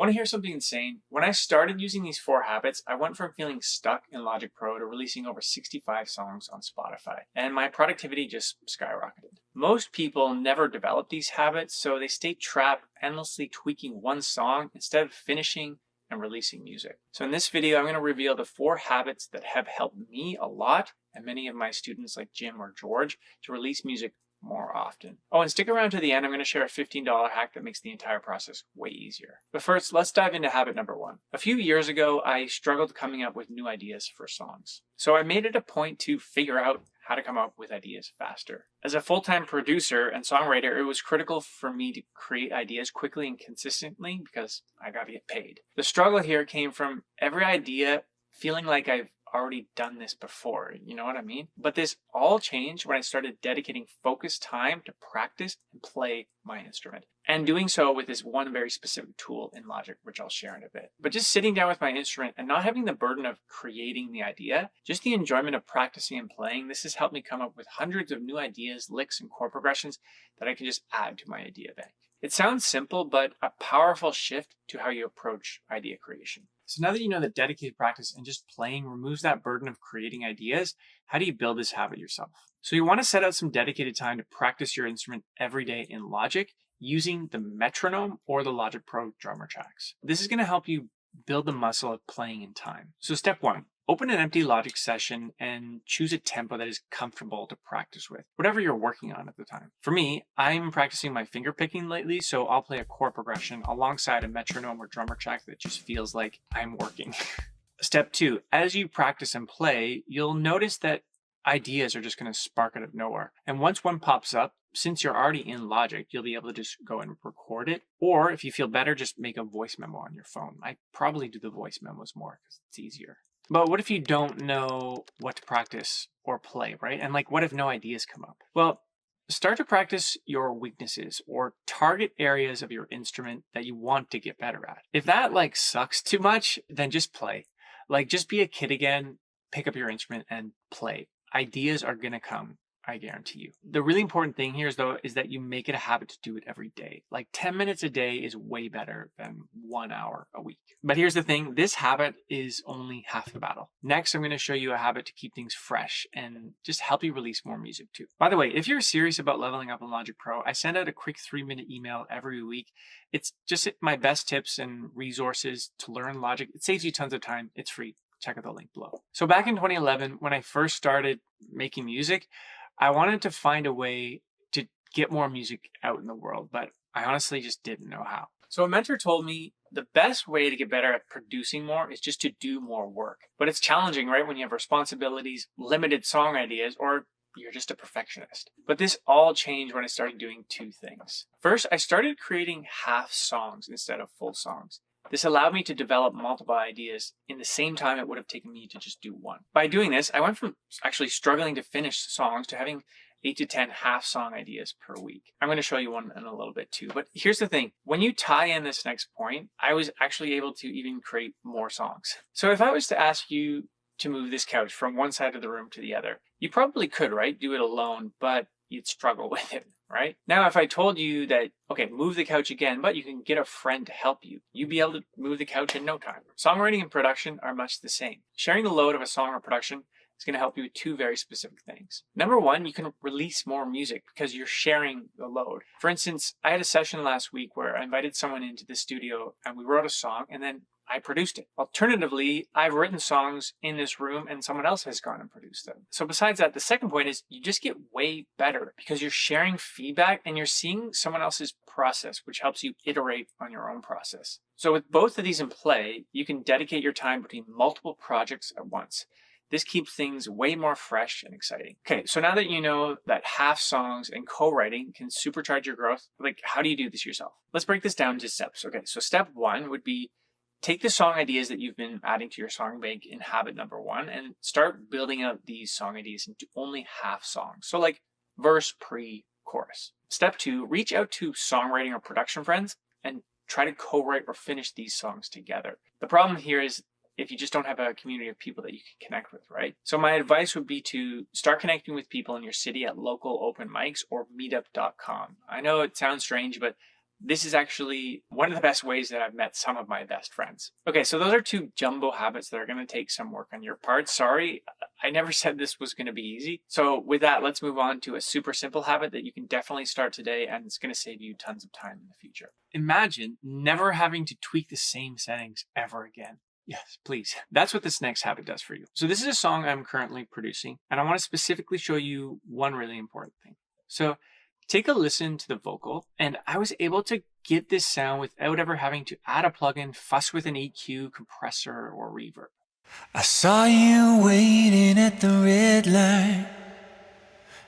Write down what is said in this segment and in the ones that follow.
Want to hear something insane? When I started using these 4 habits, I went from feeling stuck in Logic Pro to releasing over 65 songs on Spotify, and my productivity just skyrocketed. Most people never develop these habits, so they stay trapped endlessly tweaking one song instead of finishing and releasing music. So in this video, I'm going to reveal the 4 habits that have helped me a lot and many of my students like Jim or George to release music more often. Oh, and stick around to the end. I'm going to share a $15 hack that makes the entire process way easier. But first, let's dive into habit number 1. A few years ago, I struggled coming up with new ideas for songs. So I made it a point to figure out how to come up with ideas faster. As a full-time producer and songwriter, it was critical for me to create ideas quickly and consistently because I got to get paid. The struggle here came from every idea feeling like I've already done this before, you know what I mean? But this all changed when I started dedicating focused time to practice and play my instrument. And doing so with this one very specific tool in Logic, which I'll share in a bit. But just sitting down with my instrument and not having the burden of creating the idea, just the enjoyment of practicing and playing, this has helped me come up with hundreds of new ideas, licks, and chord progressions that I can just add to my idea bank. It sounds simple, but a powerful shift to how you approach idea creation. So now that you know that dedicated practice and just playing removes that burden of creating ideas, how do you build this habit yourself? So you want to set out some dedicated time to practice your instrument every day in Logic using the metronome or the Logic Pro drummer tracks. This is going to help you build the muscle of playing in time. So step 1, open an empty Logic session and choose a tempo that is comfortable to practice with, whatever you're working on at the time. For me, I'm practicing my finger picking lately, so I'll play a chord progression alongside a metronome or drummer track that just feels like I'm working. Step 2, as you practice and play, you'll notice that ideas are just going to spark out of nowhere. And once one pops up, since you're already in Logic, you'll be able to just go and record it. Or if you feel better, just make a voice memo on your phone. I probably do the voice memos more because it's easier. But what if you don't know what to practice or play, right? And what if no ideas come up? Well, start to practice your weaknesses or target areas of your instrument that you want to get better at. If that sucks too much, then just play. Just be a kid again, pick up your instrument and play. Ideas are going to come, I guarantee you. The really important thing here is that you make it a habit to do it every day. 10 minutes a day is way better than 1 hour a week. But here's the thing, this habit is only half the battle. Next, I'm going to show you a habit to keep things fresh and just help you release more music too. By the way, if you're serious about leveling up in Logic Pro, I send out a quick 3-minute email every week. It's just my best tips and resources to learn Logic. It saves you tons of time. It's free. Check out the link below. So back in 2011, when I first started making music, I wanted to find a way to get more music out in the world, but I honestly just didn't know how. So a mentor told me the best way to get better at producing more is just to do more work. But it's challenging, right? When you have responsibilities, limited song ideas, or you're just a perfectionist. But this all changed when I started doing 2 things. First, I started creating half songs instead of full songs. This allowed me to develop multiple ideas in the same time it would have taken me to just do one. By doing this, I went from actually struggling to finish songs to having 8 to 10 half song ideas per week. I'm going to show you one in a little bit too. But here's the thing. When you tie in this next point, I was actually able to even create more songs. So if I was to ask you to move this couch from one side of the room to the other, you probably could, right? Do it alone, but you'd struggle with it, right? Now, if I told you that, okay, move the couch again, but you can get a friend to help you, you'd be able to move the couch in no time. Songwriting and production are much the same. Sharing the load of a song or production is going to help you with 2 very specific things. Number 1, you can release more music because you're sharing the load. For instance, I had a session last week where I invited someone into the studio and we wrote a song and then I produced it. Alternatively, I've written songs in this room and someone else has gone and produced them. So besides that, the second point is you just get way better because you're sharing feedback and you're seeing someone else's process, which helps you iterate on your own process. So with both of these in play, you can dedicate your time between multiple projects at once. This keeps things way more fresh and exciting. Okay, so now that you know that half songs and co-writing can supercharge your growth, how do you do this yourself? Let's break this down into steps. Okay, so step 1 would be take the song ideas that you've been adding to your song bank in habit number 1 and start building out these song ideas into only half songs. So verse, pre, chorus. Step 2, reach out to songwriting or production friends and try to co-write or finish these songs together. The problem here is if you just don't have a community of people that you can connect with, right? So my advice would be to start connecting with people in your city at local open mics or meetup.com. I know it sounds strange, but This is actually one of the best ways that I've met some of my best friends. Okay, so those are two jumbo habits that are going to take some work on your part. Sorry, I never said this was going to be easy. So with that, let's move on to a super simple habit that you can definitely start today, and it's going to save you tons of time in the future. Imagine never having to tweak the same settings ever again. Yes, please. That's what this next habit does for you. So this is a song I'm currently producing, and I want to specifically show you one really important thing. So take a listen to the vocal, and I was able to get this sound without ever having to add a plugin, fuss with an EQ, compressor, or reverb. I saw you waiting at the red light,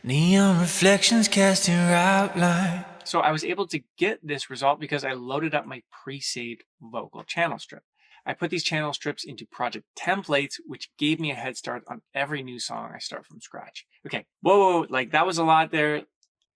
neon reflections cast your outline. So I was able to get this result because I loaded up my pre-saved vocal channel strip. I put these channel strips into project templates, which gave me a head start on every new song I start from scratch. Okay, whoa, like that was a lot there.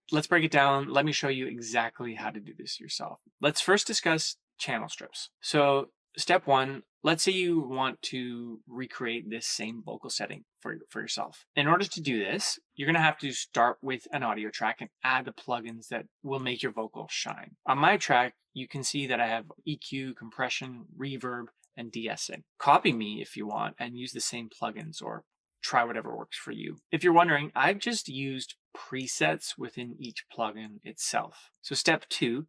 Let's break it down. Let me show you exactly how to do this yourself. Let's first discuss channel strips. So step one, let's say you want to recreate this same vocal setting for yourself. In order to do this, you're gonna have to start with an audio track and add the plugins that will make your vocal shine. On my track, you can see that I have EQ, compression, reverb, and de-essing. Copy me if you want and use the same plugins, or try whatever works for you. If you're wondering, I've just used presets within each plugin itself. So step two,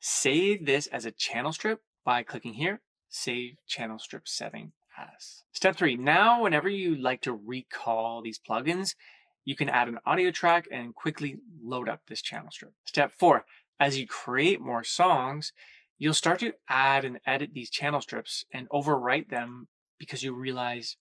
save this as a channel strip by clicking here, save channel strip setting as. Step three, now whenever you like to recall these plugins, you can add an audio track and quickly load up this channel strip. Step four, as you create more songs, you'll start to add and edit these channel strips and overwrite them because you realize,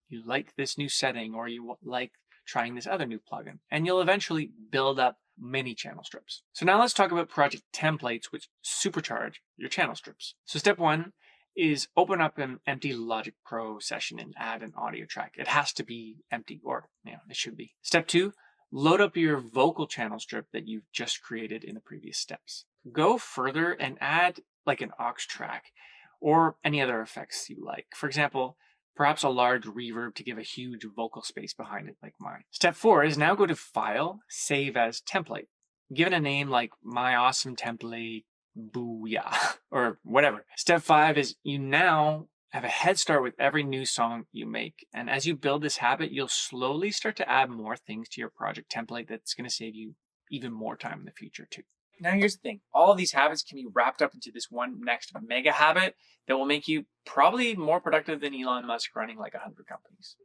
you like this new setting, or you like trying this other new plugin, and you'll eventually build up many channel strips. So now let's talk about project templates, which supercharge your channel strips. So step one is open up an empty Logic Pro session and add an audio track. It has to be empty, or it should be. Step two, load up your vocal channel strip that you've just created in the previous steps. Go further and add like an aux track or any other effects you like. For example, perhaps a large reverb to give a huge vocal space behind it like mine. Step four is now go to File, Save as Template. Give it a name like My Awesome Template, Booyah, or whatever. Step five is you now have a head start with every new song you make. And as you build this habit, you'll slowly start to add more things to your project template that's going to save you even more time in the future too. Now here's the thing. All of these habits can be wrapped up into this one next mega habit that will make you probably more productive than Elon Musk running like 100 companies.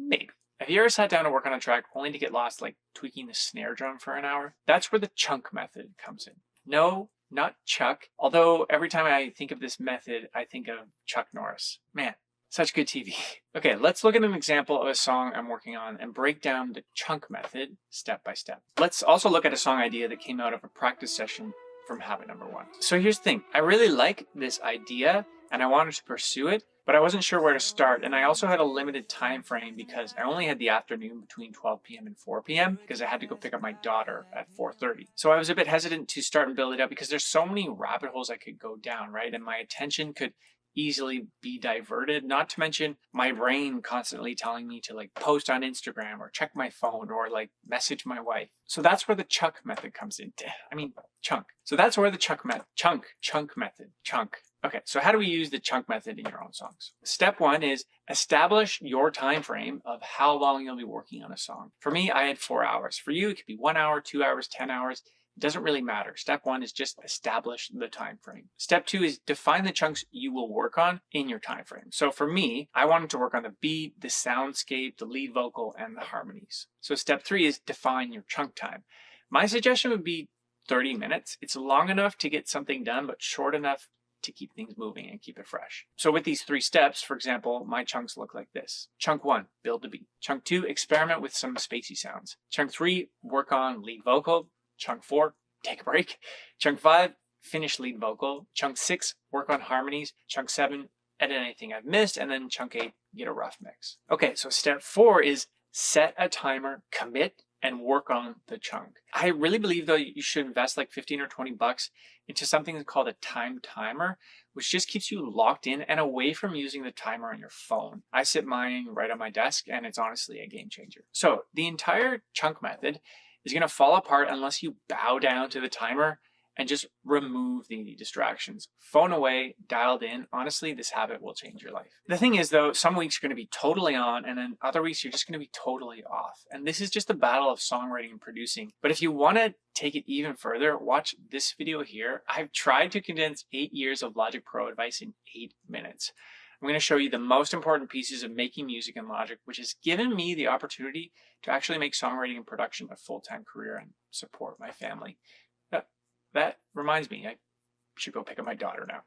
Maybe. Have you ever sat down to work on a track only to get lost like tweaking the snare drum for an hour? That's where the chunk method comes in. No, not Chuck. Although every time I think of this method, I think of Chuck Norris. Man, such good TV. Okay, let's look at an example of a song I'm working on and break down the chunk method step by step. Let's also look at a song idea that came out of a practice session from habit number one. So here's the thing. I really like this idea and I wanted to pursue it, but I wasn't sure where to start. And I also had a limited time frame because I only had the afternoon between 12 p.m. and 4 p.m. because I had to go pick up my daughter at 4:30. So I was a bit hesitant to start and build it up because there's so many rabbit holes I could go down, right? And my attention could easily be diverted, not to mention my brain constantly telling me to like post on Instagram or check my phone or like message my wife. So that's where the chunk method comes in. Chunk. So that's where the chunk method. Okay, so how do we use the chunk method in your own songs? Step one is establish your time frame of how long you'll be working on a song. For me, I had 4 hours. For you, it could be 1 hour, 2 hours, 10 hours. It doesn't really matter. Step one is just establish the time frame. Step two is define the chunks you will work on in your time frame. So for me, I wanted to work on the beat, the soundscape, the lead vocal, and the harmonies. So step three is define your chunk time. My suggestion would be 30 minutes. It's long enough to get something done, but short enough to keep things moving and keep it fresh. So with these 3 steps, for example, my chunks look like this. Chunk 1, build the beat. Chunk 2, experiment with some spacey sounds. Chunk 3, work on lead vocal. Chunk 4, take a break. Chunk 5, finish lead vocal. Chunk 6, work on harmonies. Chunk 7, edit anything I've missed. And then chunk 8, get a rough mix. Okay, so step 4 is set a timer, commit, and work on the chunk. I really believe though you should invest like 15 or 20 bucks into something called a time timer, which just keeps you locked in and away from using the timer on your phone. I sit mine right on my desk and it's honestly a game changer. So the entire chunk method is gonna fall apart unless you bow down to the timer and just remove the distractions. Phone away, dialed in. Honestly, this habit will change your life. The thing is though, some weeks you're going to be totally on, and then other weeks you're just going to be totally off. And this is just the battle of songwriting and producing. But if you want to take it even further, watch this video here. I've tried to condense 8 years of Logic Pro advice in 8 minutes. I'm going to show you the most important pieces of making music in Logic, which has given me the opportunity to actually make songwriting and production a full-time career and support my family. That reminds me, I should go pick up my daughter now.